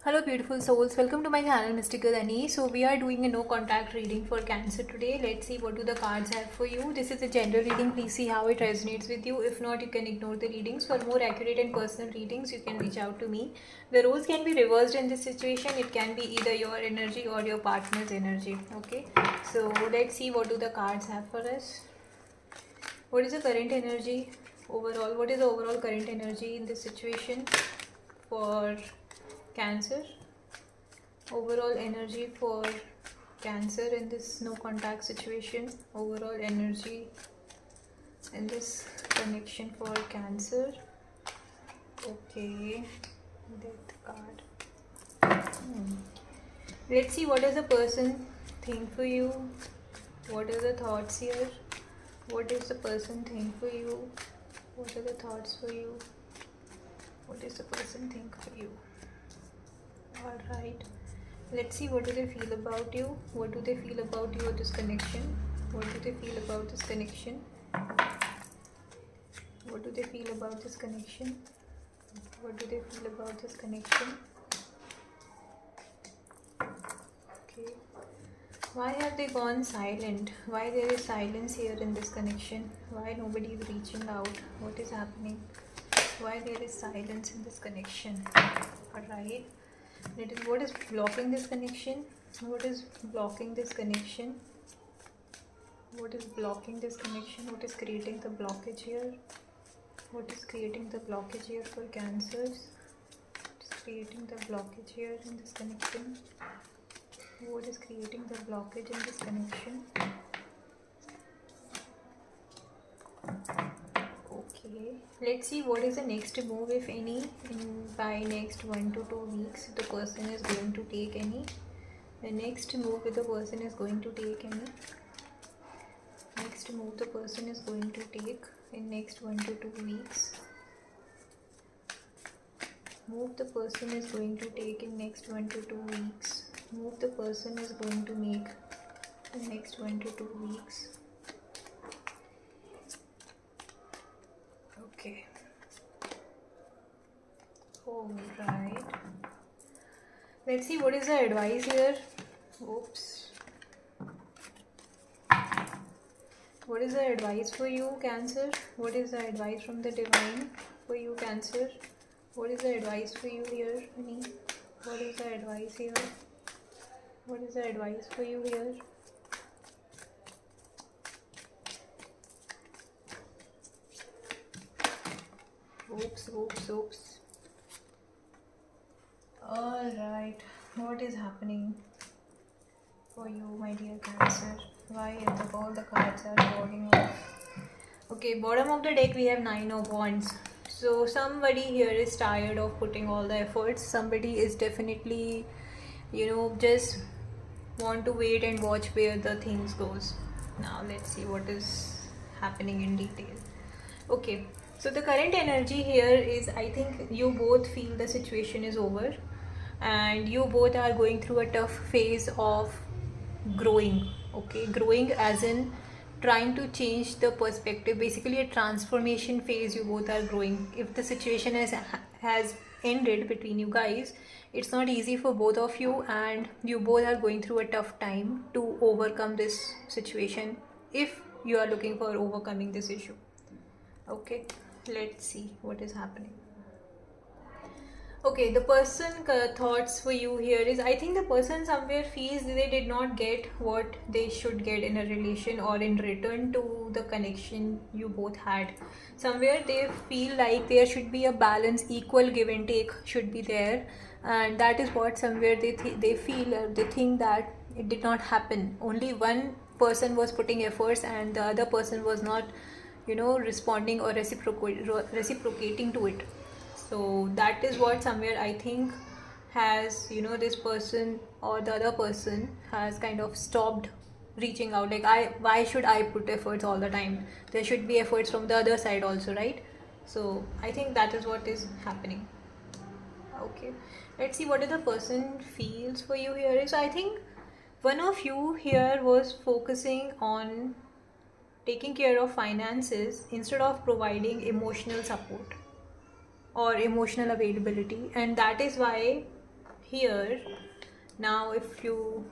Hello beautiful souls, welcome to my channel Mystical Annie. So we are doing a no contact reading for Cancer today. Let's see what do the cards have for you. This is a general reading, please see how it resonates with you. If not, you can ignore the readings. For more accurate and personal readings, you can reach out to me. The roles can be reversed in this situation. It can be either your energy or your partner's energy. Okay, so let's see what do the cards have for us. What is the current energy overall? What is the overall current energy in this situation for Cancer? Overall energy for Cancer in this no contact situation. Overall energy in this connection for Cancer. Okay, death card. Let's see what does the person think for you. What are the thoughts here? What does the person think for you? What are the thoughts for you? What does the person think for you? Alright. Let's see what do they feel about you. What do they feel about you or this connection? What do they feel about this connection? What do they feel about this connection? What do they feel about this connection? Okay. Why have they gone silent? Why there is silence here in this connection? Why nobody is reaching out? What is happening? Why there is silence in this connection? Alright. What is blocking this connection? What is blocking this connection? What is blocking this connection? What is creating the blockage here? What is creating the blockage here for Cancers? What is creating the blockage here in this connection? What is creating the blockage in this connection? Okay, let's see what is the next move, if any, by next 1 to 2 weeks the person is going to take any. The next move the person is going to take any. Next move the person is going to take in next 1 to 2 weeks. Move the person is going to take in next 1 to 2 weeks. Move the person is going to make in next 1 to 2 weeks. Okay. Alright. Let's see what is the advice here. Oops. What is the advice for you, Cancer? What is the advice from the divine for you, Cancer? What is the advice for you here, honey? What is the advice here? What is the advice for you here? Oops. Alright, what is happening for you, my dear Cancer? Why all the cards are falling off? Okay, bottom of the deck we have 9 of Wands. So somebody here is tired of putting all the efforts. Somebody is definitely, just want to wait and watch where the things goes. Now let's see what is happening in detail. Okay, so the current energy here is, I think you both feel the situation is over and you both are going through a tough phase of growing. Okay, growing as in trying to change the perspective, basically a transformation phase. You both are growing. If the situation has ended between you guys, it's not easy for both of you and you both are going through a tough time to overcome this situation if you are looking for overcoming this issue. Okay, let's see what is happening. Okay, the person thoughts for you here is, I think the person somewhere feels they did not get what they should get in a relation or in return to the connection you both had. Somewhere they feel like there should be a balance, equal give and take should be there, and that is what somewhere they feel, they think that it did not happen. Only one person was putting efforts and the other person was not, responding or reciprocating to it. So that is what somewhere I think has, this person or the other person has kind of stopped reaching out. Like, why should I put efforts all the time? There should be efforts from the other side also, right? So I think that is what is happening. Okay, let's see what the person feels for you here is. I think one of you here was focusing on taking care of finances instead of providing emotional support or emotional availability, and that is why here, now if you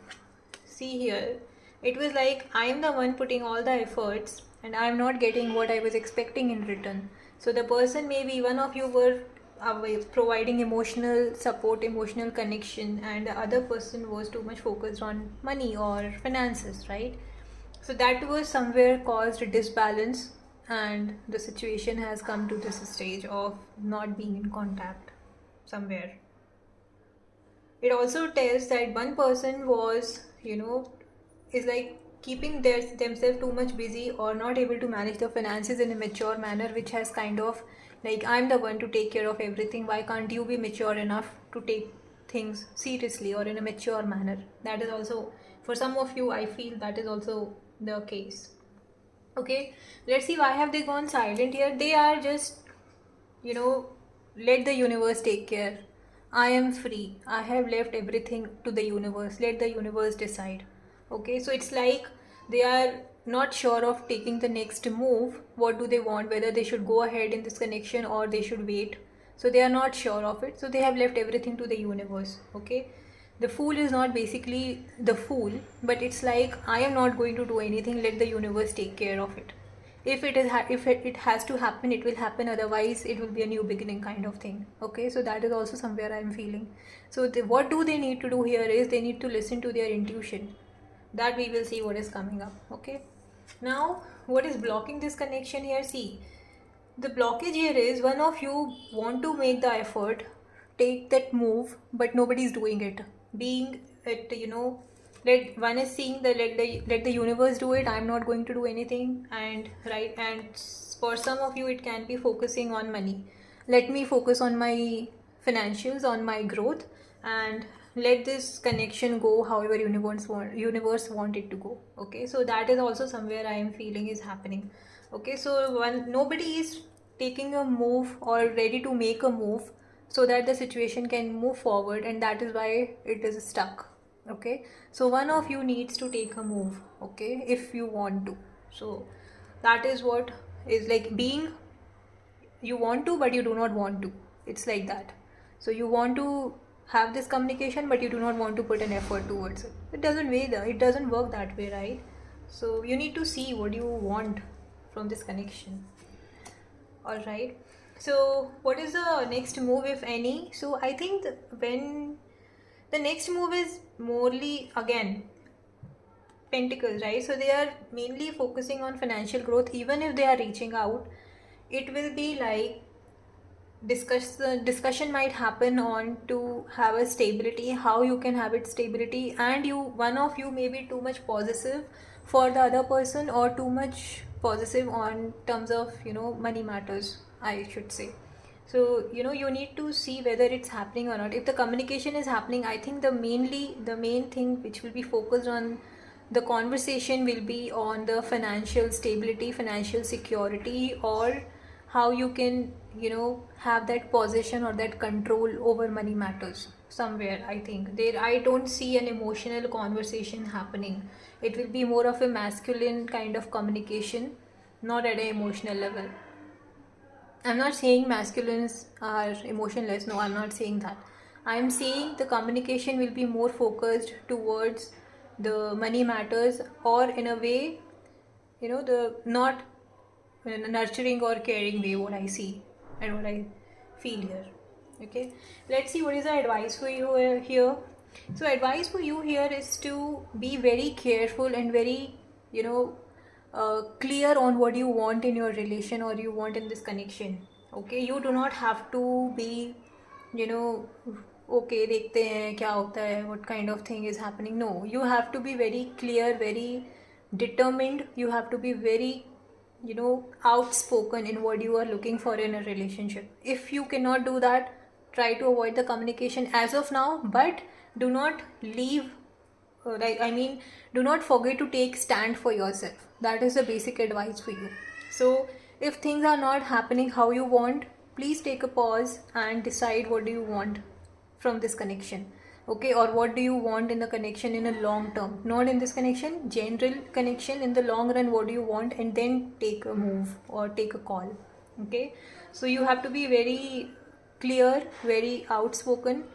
see here, it was like I am the one putting all the efforts and I am not getting what I was expecting in return. So the person, maybe one of you were providing emotional support, emotional connection, and the other person was too much focused on money or finances, right? So that was somewhere caused a disbalance, and the situation has come to this stage of not being in contact somewhere. It also tells that one person was, is like keeping themselves too much busy or not able to manage the finances in a mature manner, which has kind of like, I'm the one to take care of everything, why can't you be mature enough to take things seriously or in a mature manner? That is also, for some of you, I feel that is also the case. Okay, let's see, why have they gone silent here? They are just, you know, let the universe take care. I am free. I have left everything to the universe. Let the universe decide. Okay, so it's like they are not sure of taking the next move. What do they want? Whether they should go ahead in this connection or they should wait. So they are not sure of it. So they have left everything to the universe. Okay, the fool is not basically the fool, but it's like, I am not going to do anything. Let the universe take care of it. If it has to happen, it will happen, otherwise it will be a new beginning kind of thing. Okay, so that is also somewhere I'm feeling. So what do they need to do here is they need to listen to their intuition. That we will see what is coming up. Okay, now what is blocking this connection here? See, the blockage here is one of you want to make the effort, take that move, but nobody's doing it. Being it, let one is seeing the let the universe do it. I'm not going to do anything, and right, and for some of you, it can be focusing on money. Let me focus on my financials, on my growth, and let this connection go however universe want it to go. Okay, so that is also somewhere I am feeling is happening. Okay, so nobody is taking a move or ready to make a move so that the situation can move forward, and that is why it is stuck. Okay, so one of you needs to take a move, okay, if you want to. So that is what is like being, you want to but you do not want to. It's like that. So you want to have this communication but you do not want to put an effort towards it. It doesn't work that way, right? So you need to see what you want from this connection. All right, so what is the next move, if any? So I think when the next move is morely again pentacles, right? So they are mainly focusing on financial growth. Even if they are reaching out, it will be like discussion might happen on to have a stability, how you can have it stability, and one of you may be too much possessive for the other person, or too much possessive on terms of money matters, I should say. So you need to see whether it's happening or not. If the communication is happening, I think the main thing which will be focused on the conversation will be on the financial stability, financial security, or how you can have that possession or that control over money matters somewhere. I think there, I don't see an emotional conversation happening. It will be more of a masculine kind of communication, not at an emotional level. I'm not saying masculines are emotionless. No, I'm not saying that. I'm saying the communication will be more focused towards the money matters, or in a way, the not nurturing or caring way, what I see and what I feel here. Okay, let's see what is the advice for you here. So advice for you here is to be very careful and very clear on what you want in your relation or you want in this connection. Okay, you do not have to be okay, देखते हैं क्या होता है, what kind of thing is happening. No, you have to be very clear, very determined. You have to be very outspoken in what you are looking for in a relationship. If you cannot do that, try to avoid the communication as of now, but do not leave do not forget to take stand for yourself. That is the basic advice for you. So if things are not happening how you want, please take a pause and decide what do you want from this connection. Okay, or what do you want in the connection in a long term, not in this connection, general connection. In the long run, what do you want, and then take a move or take a call. Okay, so you have to be very clear, very outspoken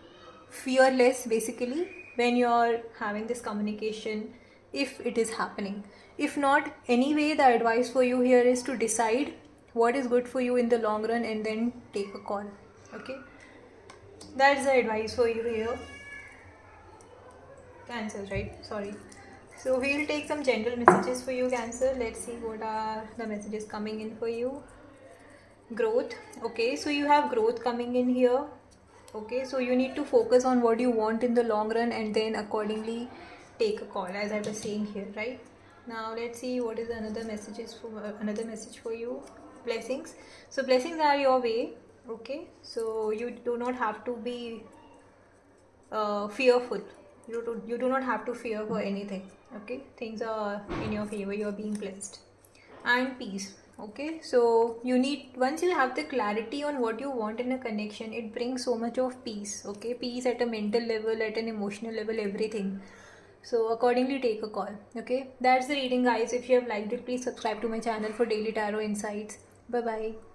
fearless basically when you're having this communication, if it is happening. If not, anyway, the advice for you here is to decide what is good for you in the long run and then take a call. Okay, that's the advice for you here, Cancer, right? Sorry. So we'll take some general messages for you, Cancer. Let's see what are the messages coming in for you. Growth. Okay, so you have growth coming in here. Okay, so you need to focus on what you want in the long run and then accordingly take a call, as I was saying here, right? Now let's see what is another messages for another message for you. Blessings. So blessings are your way. Okay, so you do not have to be fearful. You do not have to fear for anything. Okay, things are in your favor. You are being blessed. And peace. Okay, so you need, once you have the clarity on what you want in a connection, it brings so much of peace. Okay, peace at a mental level, at an emotional level, everything. So accordingly take a call. Okay, that's the reading, guys. If you have liked it, please subscribe to my channel for daily tarot insights. Bye bye.